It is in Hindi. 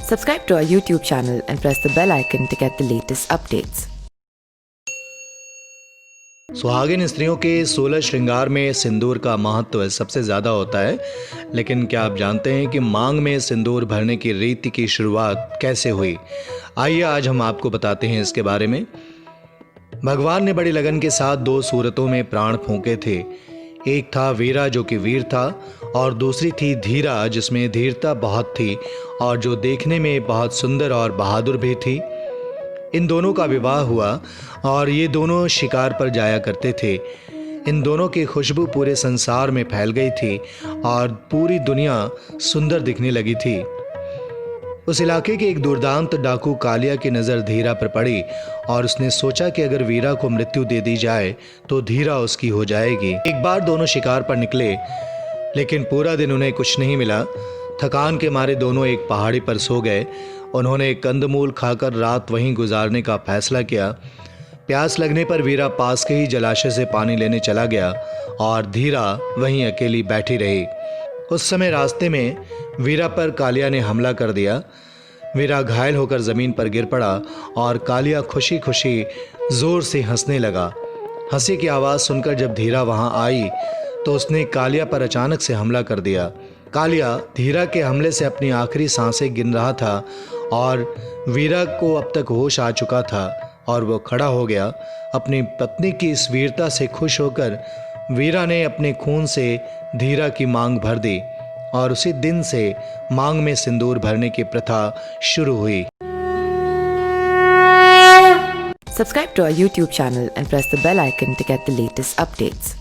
Subscribe to our YouTube channel and press the bell icon to get the latest updates. सुहागिन स्त्रियों के 16 श्रृंगार में सिंदूर का महत्व सबसे ज़्यादा होता है, लेकिन क्या आप जानते हैं कि मांग में सिंदूर भरने की रीति की शुरुआत कैसे हुई? आइए आज हम आपको बताते हैं इसके बारे में। भगवान ने बड़ी लगन के साथ दो सूरतों में प्राण फूंके थे। एक था वीरा जो कि वीर था, और दूसरी थी धीरा जिसमें धीरता बहुत थी और जो देखने में बहुत सुंदर और बहादुर भी थी। इन दोनों का विवाह हुआ और ये दोनों शिकार पर जाया करते थे। इन दोनों की खुशबू पूरे संसार में फैल गई थी और पूरी दुनिया सुंदर दिखने लगी थी। उस इलाके के एक दुर्दांत डाकू कालिया की नज़र धीरा पर पड़ी और उसने सोचा कि अगर वीरा को मृत्यु दे दी जाए तो धीरा उसकी हो जाएगी। एक बार दोनों शिकार पर निकले, लेकिन पूरा दिन उन्हें कुछ नहीं मिला। थकान के मारे दोनों एक पहाड़ी पर सो गए। उन्होंने कंदमूल खाकर रात वहीं गुजारने का फैसला किया। प्यास लगने पर वीरा पास के ही जलाशय से पानी लेने चला गया और धीरा वहीं अकेली बैठी रही। उस समय रास्ते में वीरा पर कालिया ने हमला कर दिया। वीरा घायल होकर ज़मीन पर गिर पड़ा और कालिया खुशी खुशी ज़ोर से हंसने लगा। हंसी की आवाज़ सुनकर जब धीरा वहां आई तो उसने कालिया पर अचानक से हमला कर दिया। कालिया धीरा के हमले से अपनी आखिरी सांसें गिन रहा था और वीरा को अब तक होश आ चुका था और वो खड़ा हो गया। अपनी पत्नी की इस वीरता से खुश होकर वीरा ने अपने खून से धीरा की मांग भर दी और उसी दिन से मांग में सिंदूर भरने की प्रथा शुरू हुई। Subscribe to our YouTube channel and press the bell icon to get the latest updates.